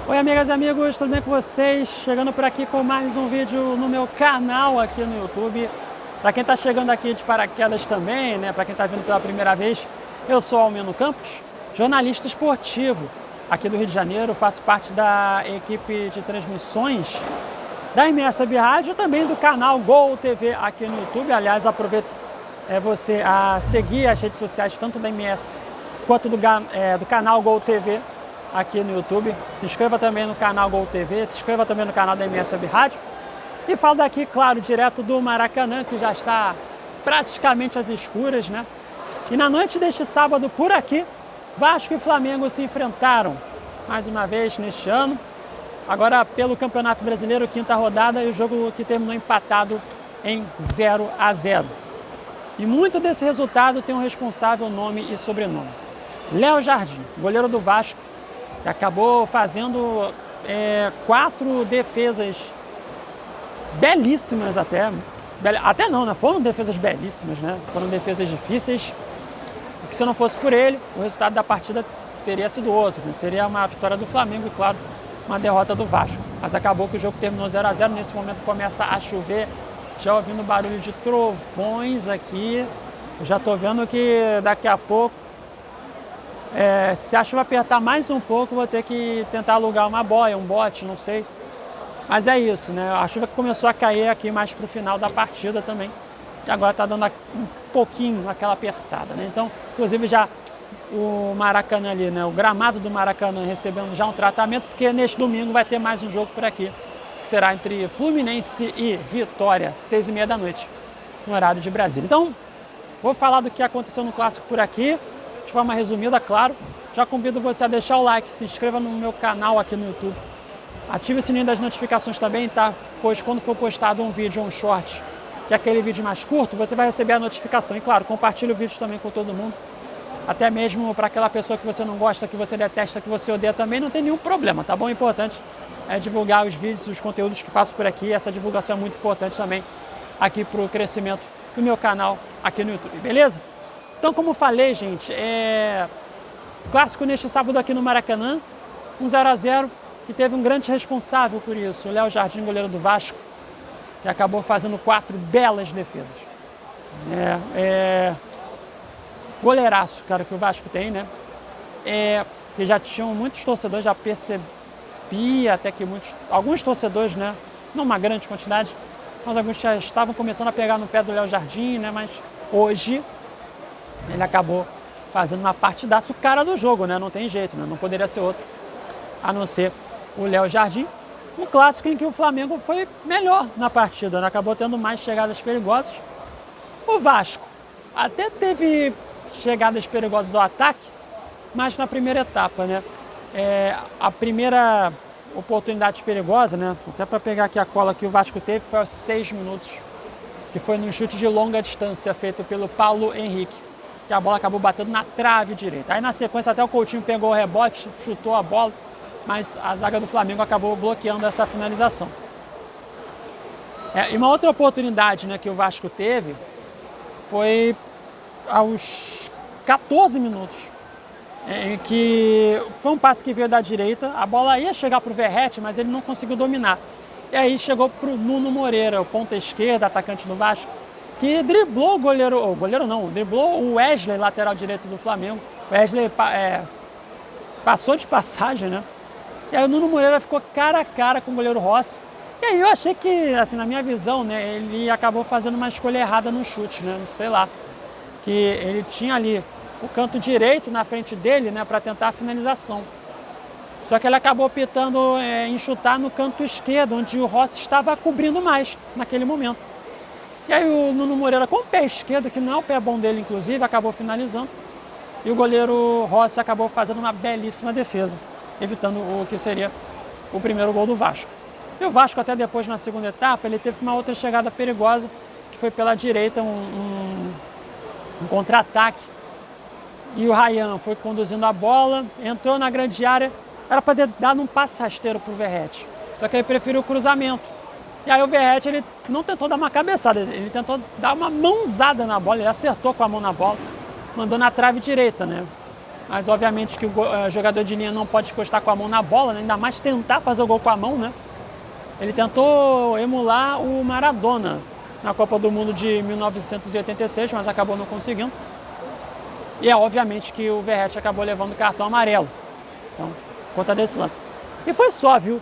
Oi amigas e amigos, tudo bem com vocês? Chegando por aqui com mais um vídeo no meu canal aqui no YouTube. Para quem está chegando aqui de paraquedas também, né? Para quem está vindo pela primeira vez, eu sou Almeno Campos, jornalista esportivo aqui do Rio de Janeiro. Faço parte da equipe de transmissões da MS Web Rádio e também do canal Gol TV aqui no YouTube. Aliás, aproveito você a seguir as redes sociais tanto da MS quanto do canal Gol TV aqui no YouTube. Se inscreva também no canal Gol TV, se inscreva também no canal da MS Web Rádio. E falo daqui, claro, direto do Maracanã, que já está praticamente às escuras, né? E na noite deste sábado, por aqui, Vasco e Flamengo se enfrentaram mais uma vez neste ano. Agora pelo Campeonato Brasileiro, quinta rodada, e o jogo que terminou empatado em 0-0. E muito desse resultado tem um responsável, nome e sobrenome. Léo Jardim, goleiro do Vasco, que acabou fazendo 4 defesas belíssimas até não, né? Foram defesas belíssimas, né? Foram defesas difíceis, e que se não fosse por ele, o resultado da partida teria sido outro, né? Seria uma vitória do Flamengo e, claro, uma derrota do Vasco. Mas acabou que o jogo terminou 0-0, nesse momento começa a chover, já ouvindo barulho de trovões aqui, eu já estou vendo que daqui a pouco, se a chuva apertar mais um pouco, vou ter que tentar alugar uma boia, um bote, não sei. Mas é isso, né? A chuva que começou a cair aqui mais para o final da partida também. E agora está dando um pouquinho aquela apertada, né? Então, inclusive já o Maracanã ali, né? O gramado do Maracanã recebendo já um tratamento, porque neste domingo vai ter mais um jogo por aqui. Que será entre Fluminense e Vitória, 6h30 da noite, no horário de Brasília. Então, vou falar do que aconteceu no clássico por aqui, de forma resumida, claro. Já convido você a deixar o like, se inscreva no meu canal aqui no YouTube. Ative o sininho das notificações também, tá? Pois quando for postado um vídeo ou um short, que é aquele vídeo mais curto, você vai receber a notificação. E claro, compartilhe o vídeo também com todo mundo. Até mesmo para aquela pessoa que você não gosta, que você detesta, que você odeia também, não tem nenhum problema, tá bom? O importante é divulgar os vídeos, os conteúdos que faço por aqui. Essa divulgação é muito importante também aqui para o crescimento do meu canal aqui no YouTube, beleza? Então, como falei, gente, clássico neste sábado aqui no Maracanã, 0-0, e teve um grande responsável por isso, o Léo Jardim, goleiro do Vasco, que acabou fazendo 4 belas defesas. Goleiraço, cara, que o Vasco tem, né? Que já tinham muitos torcedores, já percebi até que alguns torcedores, né? Não uma grande quantidade, mas alguns já estavam começando a pegar no pé do Léo Jardim, né? Mas hoje ele acabou fazendo uma partidaça, o cara do jogo, né? Não tem jeito, né? Não poderia ser outro a não ser o Léo Jardim. Um clássico em que o Flamengo foi melhor na partida, né? Acabou tendo mais chegadas perigosas. O Vasco até teve chegadas perigosas ao ataque, mas na primeira etapa, né? A primeira oportunidade perigosa, né? Até para pegar aqui a cola que o Vasco teve, foi aos 6 minutos, que foi num chute de longa distância feito pelo Paulo Henrique, que a bola acabou batendo na trave direita. Aí na sequência até o Coutinho pegou o rebote, chutou a bola, mas a zaga do Flamengo acabou bloqueando essa finalização. E uma outra oportunidade, né, que o Vasco teve foi aos 14 minutos, em que foi um passe que veio da direita, a bola ia chegar para o Verratti, mas ele não conseguiu dominar. E aí chegou para o Nuno Moreira, o ponta esquerda, atacante do Vasco, que driblou driblou o Wesley, lateral direito do Flamengo. O Wesley passou de passagem, né? E aí o Nuno Moreira ficou cara a cara com o goleiro Rossi. E aí eu achei que, assim, na minha visão, né, ele acabou fazendo uma escolha errada no chute, né? Sei lá. Que ele tinha ali o canto direito na frente dele, né, para tentar a finalização. Só que ele acabou optando em chutar no canto esquerdo, onde o Rossi estava cobrindo mais naquele momento. E aí o Nuno Moreira, com o pé esquerdo, que não é o pé bom dele, inclusive, acabou finalizando. E o goleiro Rossi acabou fazendo uma belíssima defesa, evitando o que seria o primeiro gol do Vasco. E o Vasco, até depois, na segunda etapa, ele teve uma outra chegada perigosa, que foi pela direita, um contra-ataque. E o Ryan foi conduzindo a bola, entrou na grande área, era para ter dado um passe rasteiro para o Verratti. Só que ele preferiu o cruzamento. E aí o Verratti, ele não tentou dar uma cabeçada, ele tentou dar uma mãozada na bola, ele acertou com a mão na bola, mandou na trave direita, né? mas obviamente que o jogador de linha não pode encostar com a mão na bola, né? Ainda mais tentar fazer o gol com a mão, né? Ele tentou emular o Maradona na Copa do Mundo de 1986, mas acabou não conseguindo. E é obviamente que o Verratti acabou levando o cartão amarelo, então, por conta desse lance. E foi só, viu?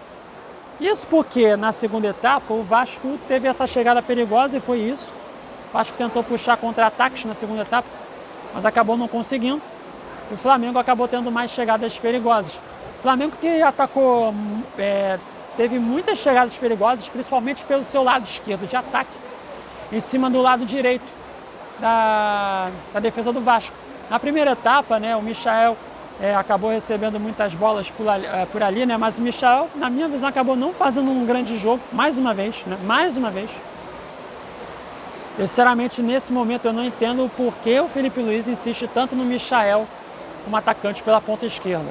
Isso porque na segunda etapa o Vasco teve essa chegada perigosa e foi isso. O Vasco tentou puxar contra-ataques na segunda etapa, mas acabou não conseguindo. O Flamengo acabou tendo mais chegadas perigosas. O Flamengo que atacou, teve muitas chegadas perigosas, principalmente pelo seu lado esquerdo de ataque, em cima do lado direito da defesa do Vasco. Na primeira etapa, né, o Michael acabou recebendo muitas bolas por ali, né, mas o Michael, na minha visão, acabou não fazendo um grande jogo, mais uma vez, né, mais uma vez. Eu, sinceramente, nesse momento eu não entendo o porquê o Felipe Luiz insiste tanto no Michael como atacante pela ponta esquerda.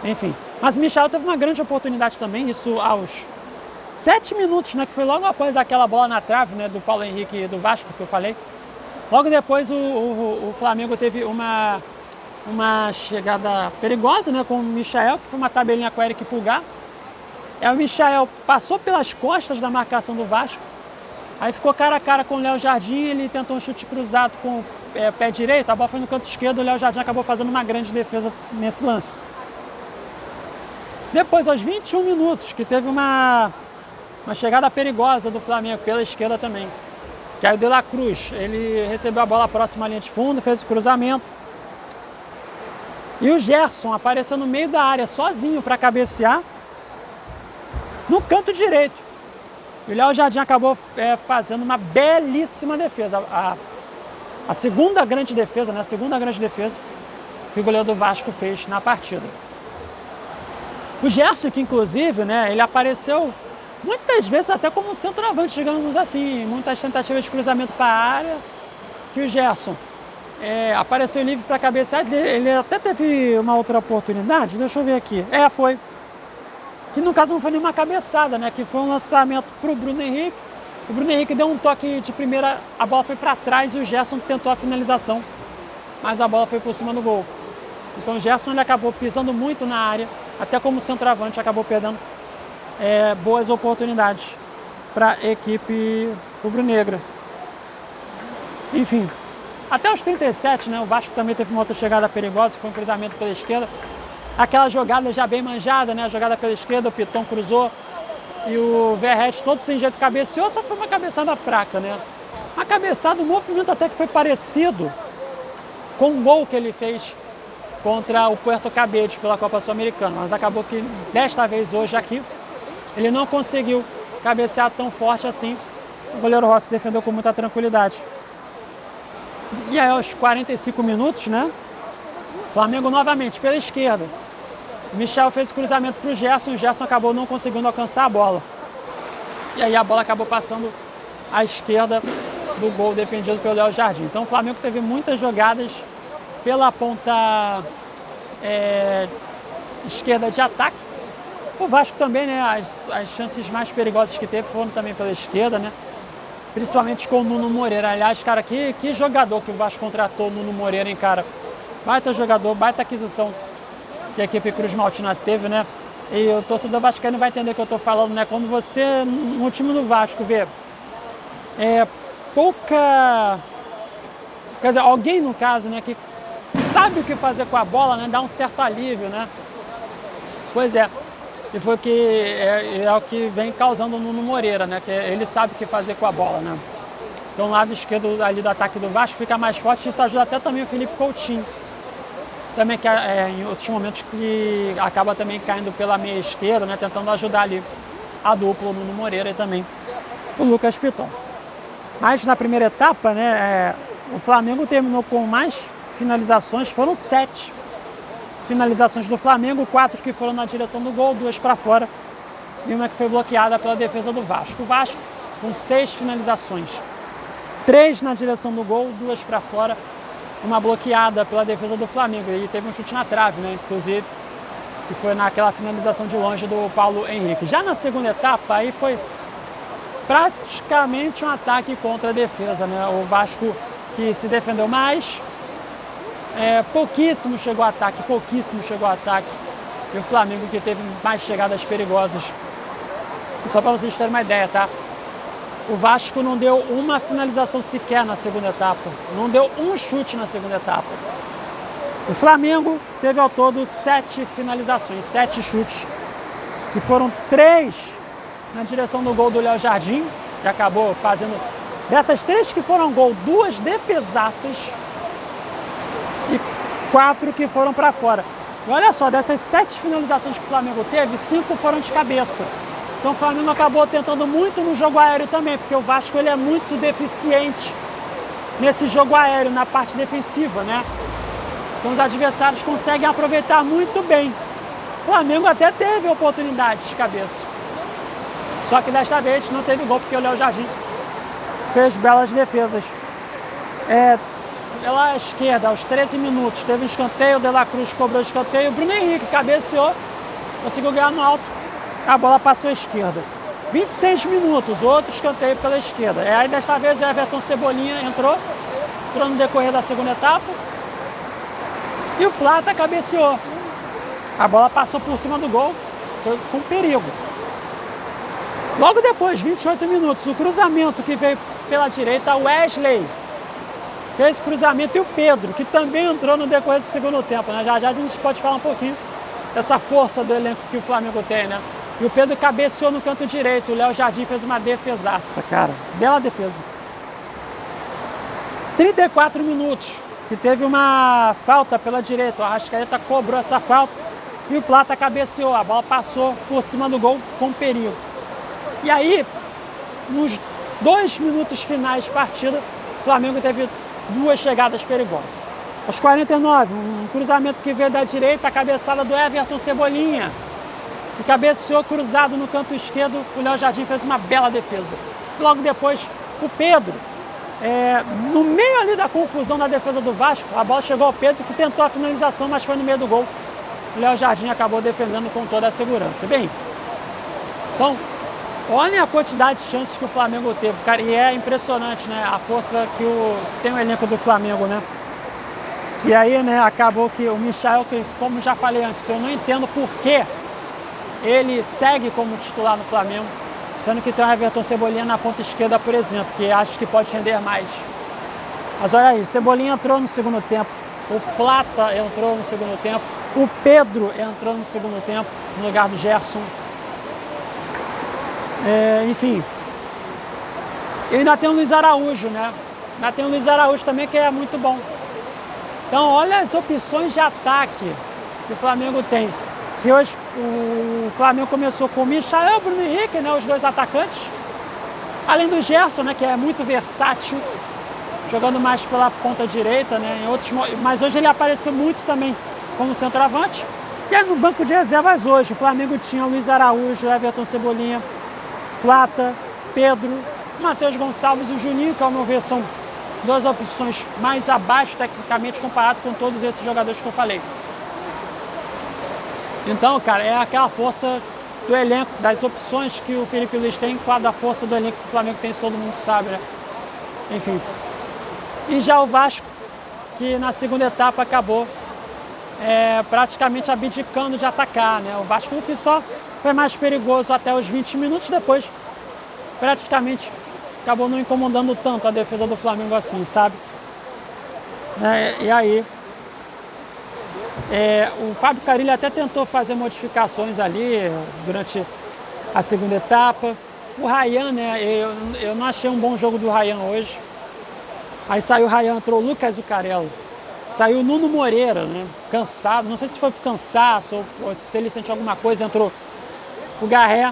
Enfim, mas o Michael teve uma grande oportunidade também, isso aos 7 minutos, né, que foi logo após aquela bola na trave, né, do Paulo Henrique do Vasco que eu falei. Logo depois o Flamengo teve uma chegada perigosa, né, com o Michael, que foi uma tabelinha com o Eric Pulgar. O Michael passou pelas costas da marcação do Vasco, aí ficou cara a cara com o Léo Jardim, ele tentou um chute cruzado com o pé direito, a bola foi no canto esquerdo, o Léo Jardim acabou fazendo uma grande defesa nesse lance. Depois, aos 21 minutos, que teve uma chegada perigosa do Flamengo pela esquerda também, que aí o De La Cruz, ele recebeu a bola próxima à linha de fundo, fez o cruzamento. E o Gerson apareceu no meio da área, sozinho, para cabecear, no canto direito. E o Léo Jardim acabou fazendo uma belíssima defesa. A segunda grande defesa, né? A segunda grande defesa que o goleiro do Vasco fez na partida. O Gerson, que inclusive, né, ele apareceu muitas vezes até como um centroavante, digamos assim, muitas tentativas de cruzamento para a área, que o Gerson apareceu livre para cabecear. Ele até teve uma outra oportunidade, deixa eu ver aqui, foi, que no caso não foi nenhuma cabeçada, né, que foi um lançamento para o Bruno Henrique. O Bruno Henrique deu um toque de primeira, a bola foi para trás e o Gerson tentou a finalização, mas a bola foi por cima do gol. Então o Gerson, ele acabou pisando muito na área, até como centroavante acabou perdendo boas oportunidades para a equipe rubro-negra. Enfim, até os 37, né, o Vasco também teve uma outra chegada perigosa, foi um cruzamento pela esquerda. Aquela jogada já bem manjada, né, a jogada pela esquerda, o Piton cruzou e o Verratti todo sem jeito cabeceou, só que foi uma cabeçada fraca, né. Uma cabeçada, um movimento até que foi parecido com o gol que ele fez contra o Puerto Cabete pela Copa Sul-Americana, mas acabou que desta vez, hoje aqui, ele não conseguiu cabecear tão forte assim. O goleiro Rossi defendeu com muita tranquilidade. E aí, aos 45 minutos, né, Flamengo novamente pela esquerda. O Michel fez o cruzamento para o Gerson acabou não conseguindo alcançar a bola. E aí a bola acabou passando à esquerda do gol defendido pelo Léo Jardim. Então o Flamengo teve muitas jogadas pela ponta esquerda de ataque. O Vasco também, né, as chances mais perigosas que teve foram também pela esquerda, né, principalmente com o Nuno Moreira. Aliás, cara, que jogador que o Vasco contratou, o Nuno Moreira, hein, cara. Baita jogador, baita aquisição que a equipe Cruz Maltina teve, né. E o torcedor vascaíno vai entender o que eu tô falando, né, quando você, no time do Vasco, vê pouca... Quer dizer, alguém, no caso, né, que sabe o que fazer com a bola, né, dá um certo alívio, né. Pois é. E foi o que vem causando o Nuno Moreira, né, que ele sabe o que fazer com a bola, né. Então o lado esquerdo ali do ataque do Vasco fica mais forte, isso ajuda até também o Felipe Coutinho. Também que em outros momentos que acaba também caindo pela meia esquerda, né, tentando ajudar ali a dupla, o Nuno Moreira e também o Lucas Piton. Mas na primeira etapa, né, o Flamengo terminou com mais finalizações, foram 7 finalizações do Flamengo, 4 que foram na direção do gol, 2 para fora e uma que foi bloqueada pela defesa do Vasco. O Vasco com 6 finalizações, 3 na direção do gol, 2 para fora, uma bloqueada pela defesa do Flamengo. E teve um chute na trave, né, inclusive, que foi naquela finalização de longe do Paulo Henrique. Já na segunda etapa, aí foi praticamente um ataque contra a defesa, né, o Vasco que se defendeu mais, pouquíssimo chegou ao ataque, E o Flamengo que teve mais chegadas perigosas. Só para vocês terem uma ideia, tá? O Vasco não deu uma finalização sequer na segunda etapa. Não deu um chute na segunda etapa. O Flamengo teve ao todo 7 finalizações, 7 chutes, que foram 3 na direção do gol do Léo Jardim, que acabou fazendo... Dessas 3 que foram gol, 2 defesaças e 4 que foram para fora. E olha só, dessas 7 finalizações que o Flamengo teve, 5 foram de cabeça. Então o Flamengo acabou tentando muito no jogo aéreo também, porque o Vasco ele é muito deficiente nesse jogo aéreo, na parte defensiva, né? Então os adversários conseguem aproveitar muito bem. O Flamengo até teve oportunidades de cabeça. Só que desta vez não teve gol, porque o Léo Jardim fez belas defesas. Pela esquerda, aos 13 minutos, teve um escanteio, o De La Cruz cobrou o escanteio, o Bruno Henrique cabeceou, conseguiu ganhar no alto, a bola passou à esquerda. 26 minutos, outro escanteio pela esquerda. Aí desta vez o Everton Cebolinha entrou no decorrer da segunda etapa, e o Plata cabeceou. A bola passou por cima do gol, foi com perigo. Logo depois, 28 minutos, o cruzamento que veio pela direita, o Wesley fez cruzamento, e o Pedro, que também entrou no decorrer do segundo tempo, né? Já a gente pode falar um pouquinho dessa força do elenco que o Flamengo tem, né? E o Pedro cabeceou no canto direito, o Léo Jardim fez uma defesaça, cara, bela defesa. 34 minutos, que teve uma falta pela direita, o Arrascaeta cobrou essa falta e o Plata cabeceou, a bola passou por cima do gol com perigo. E aí, nos 2 minutos finais de partida, o Flamengo teve 2 chegadas perigosas. Aos 49, um cruzamento que veio da direita, a cabeçada do Everton Cebolinha, que cabeceou cruzado no canto esquerdo, o Léo Jardim fez uma bela defesa. Logo depois, o Pedro, no meio ali da confusão da defesa do Vasco, a bola chegou ao Pedro, que tentou a finalização, mas foi no meio do gol. O Léo Jardim acabou defendendo com toda a segurança. Bem, então, olha a quantidade de chances que o Flamengo teve, cara, e é impressionante, né, a força que tem o elenco do Flamengo, né, que aí, né, acabou que o Michael, que, como já falei antes, eu não entendo por que ele segue como titular no Flamengo, sendo que tem o Everton Cebolinha na ponta esquerda, por exemplo, que acho que pode render mais. Mas olha aí, o Cebolinha entrou no segundo tempo, o Plata entrou no segundo tempo, o Pedro entrou no segundo tempo, no lugar do Gerson. Enfim, e ainda tem o Luiz Araújo, né? Ainda tem o Luiz Araújo também, que é muito bom. Então, olha as opções de ataque que o Flamengo tem. Que hoje o Flamengo começou com o Michael e o Bruno Henrique, né? Os 2 atacantes. Além do Gerson, né? Que é muito versátil, jogando mais pela ponta direita, né? Mas hoje ele apareceu muito também como centroavante. E aí no banco de reservas hoje, o Flamengo tinha o Luiz Araújo, Everton Cebolinha, Plata, Pedro, Matheus Gonçalves e o Juninho, que ao meu ver são 2 opções mais abaixo tecnicamente comparado com todos esses jogadores que eu falei. Então, cara, é aquela força do elenco, das opções que o Felipe Luiz tem, claro, da força do elenco que o Flamengo tem, isso todo mundo sabe, né? Enfim. E já o Vasco, que na segunda etapa acabou praticamente abdicando de atacar, né? O Vasco que só foi mais perigoso até os 20 minutos, depois praticamente acabou não incomodando tanto a defesa do Flamengo assim, sabe? E aí, o Fábio Carille até tentou fazer modificações ali durante a segunda etapa. O Ryan, né? Eu não achei um bom jogo do Ryan hoje. Aí saiu o Ryan, entrou o Lucas Zucarello. Saiu o Nuno Moreira, né? Cansado, não sei se foi por cansaço ou se ele sentiu alguma coisa, entrou o Garré.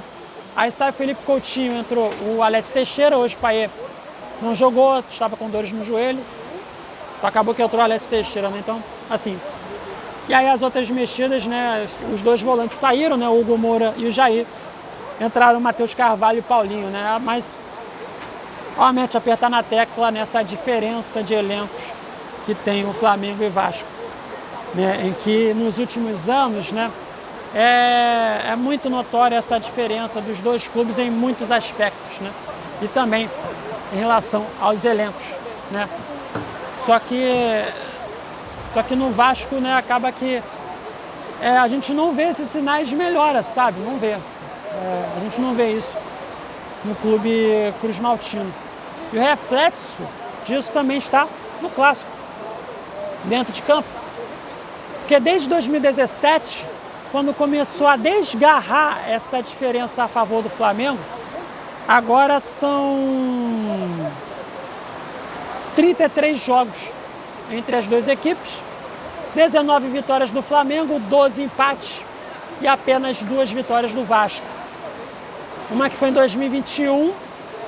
Aí sai o Felipe Coutinho, entrou o Alex Teixeira, hoje o Payet não jogou, estava com dores no joelho. Então acabou que entrou o Alex Teixeira, né? Então, assim. E aí as outras mexidas, né? Os 2 volantes saíram, né? O Hugo Moura e o Jair. Entraram o Matheus Carvalho e o Paulinho, né? Mas, realmente, apertar na tecla nessa diferença de elencos que tem o Flamengo e Vasco, né? Em que nos últimos anos, né? É muito notória essa diferença dos 2 clubes em muitos aspectos, né? E também em relação aos elencos, né? Só que Só que no Vasco, né, acaba que a gente não vê esses sinais de melhora, sabe? Não vê. A gente não vê isso no clube Cruz Maltino. E o reflexo disso também está no clássico, dentro de campo. Porque desde 2017, quando começou a desgarrar essa diferença a favor do Flamengo, agora são 33 jogos entre as duas equipes, 19 vitórias do Flamengo, 12 empates e apenas 2 vitórias do Vasco. Uma que foi em 2021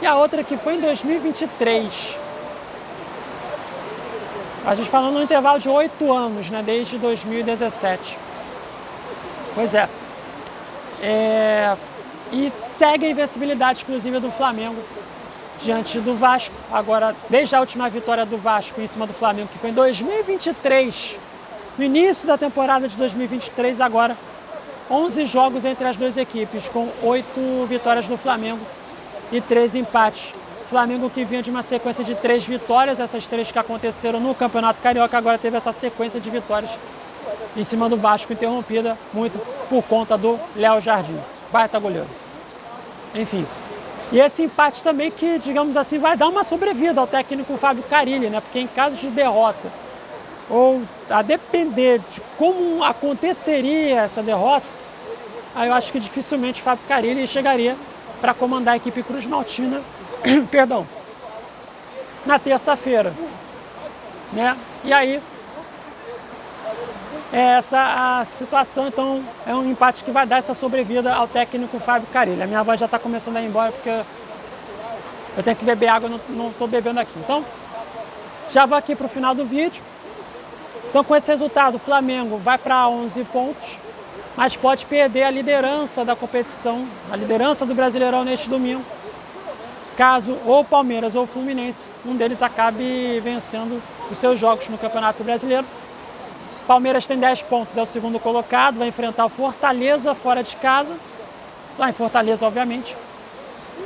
e a outra que foi em 2023. A gente falando no intervalo de 8 anos, né, desde 2017. Pois é. E segue a invencibilidade exclusiva do Flamengo diante do Vasco. Agora, desde a última vitória do Vasco em cima do Flamengo, que foi em 2023, no início da temporada de 2023, agora 11 jogos entre as duas equipes, com 8 vitórias do Flamengo e 13 empates. Flamengo que vinha de uma sequência de 3 vitórias, essas 3 que aconteceram no Campeonato Carioca, agora teve essa sequência de vitórias em cima do Vasco, interrompida muito por conta do Léo Jardim, baita goleiro. Enfim, e esse empate também que, digamos assim, vai dar uma sobrevida ao técnico Fábio Carille, né? Porque em caso de derrota, ou a depender de como aconteceria essa derrota, aí eu acho que dificilmente o Fábio Carille chegaria para comandar a equipe Cruz Maltina, perdão, na terça-feira, né? E aí, essa a situação, então, é um empate que vai dar essa sobrevida ao técnico Fábio Carille. A minha voz já está começando a ir embora porque eu tenho que beber água, não estou bebendo aqui. Então, já vou aqui para o final do vídeo. Então, com esse resultado, o Flamengo vai para 11 pontos, mas pode perder a liderança da competição, a liderança do Brasileirão neste domingo, caso ou o Palmeiras ou o Fluminense, um deles acabe vencendo os seus jogos no Campeonato Brasileiro. Palmeiras tem 10 pontos, é o segundo colocado, vai enfrentar o Fortaleza fora de casa, lá em Fortaleza, obviamente.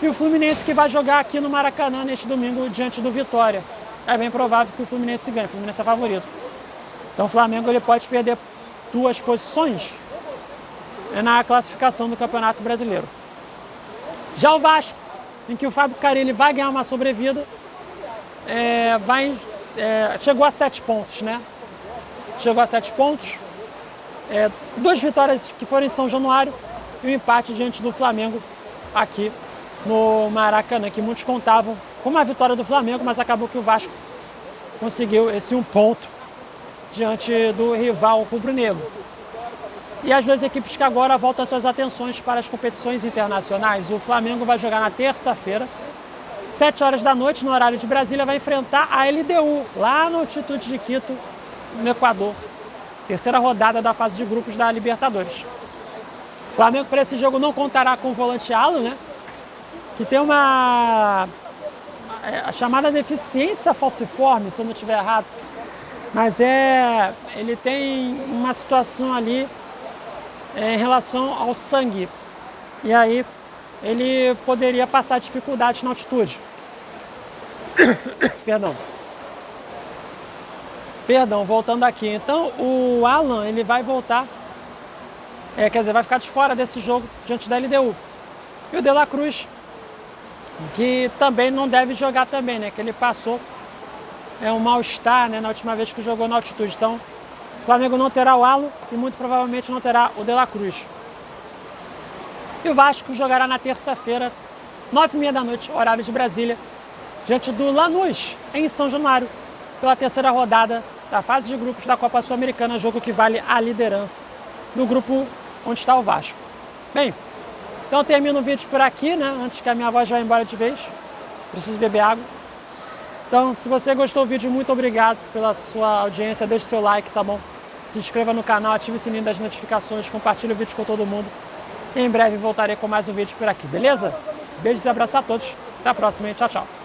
E o Fluminense que vai jogar aqui no Maracanã neste domingo diante do Vitória. É bem provável que o Fluminense ganhe, o Fluminense é favorito. Então o Flamengo ele pode perder 2 posições na classificação do Campeonato Brasileiro. Já o Vasco, em que o Fábio Carille vai ganhar uma sobrevida, chegou a 7 pontos, né? Chegou a 7 pontos, 2 vitórias que foram em São Januário e um empate diante do Flamengo aqui no Maracanã, que muitos contavam como a vitória do Flamengo, mas acabou que o Vasco conseguiu esse 1 ponto diante do rival rubro-negro. E as duas equipes que agora voltam suas atenções para as competições internacionais. O Flamengo vai jogar na terça-feira, 7 horas da noite, no horário de Brasília, vai enfrentar a LDU, lá no Altitude de Quito, no Equador. Terceira rodada da fase de grupos da Libertadores. O Flamengo para esse jogo não contará com o volante Alan, né? Que tem a chamada deficiência falciforme, se eu não estiver errado. Mas ele tem uma situação ali em relação ao sangue. E aí ele poderia passar dificuldade na altitude. Perdão, voltando aqui. Então o Alan ele vai voltar, vai ficar de fora desse jogo diante da LDU. E o De La Cruz, que também não deve jogar também, né? Que ele passou um mal-estar, né, na última vez que jogou na altitude. Então o Flamengo não terá o Alan e muito provavelmente não terá o De La Cruz. E o Vasco jogará na terça-feira, 9h30 da noite, horário de Brasília, diante do Lanús, em São Januário, pela terceira rodada da fase de grupos da Copa Sul-Americana, jogo que vale a liderança do grupo onde está o Vasco. Bem, então eu termino o vídeo por aqui, né, antes que a minha voz vá embora de vez. Preciso beber água. Então, se você gostou do vídeo, muito obrigado pela sua audiência, deixe seu like, tá bom? Se inscreva no canal, ative o sininho das notificações, compartilhe o vídeo com todo mundo. E em breve voltarei com mais um vídeo por aqui, beleza? Beijos e abraços a todos, até a próxima e tchau, tchau.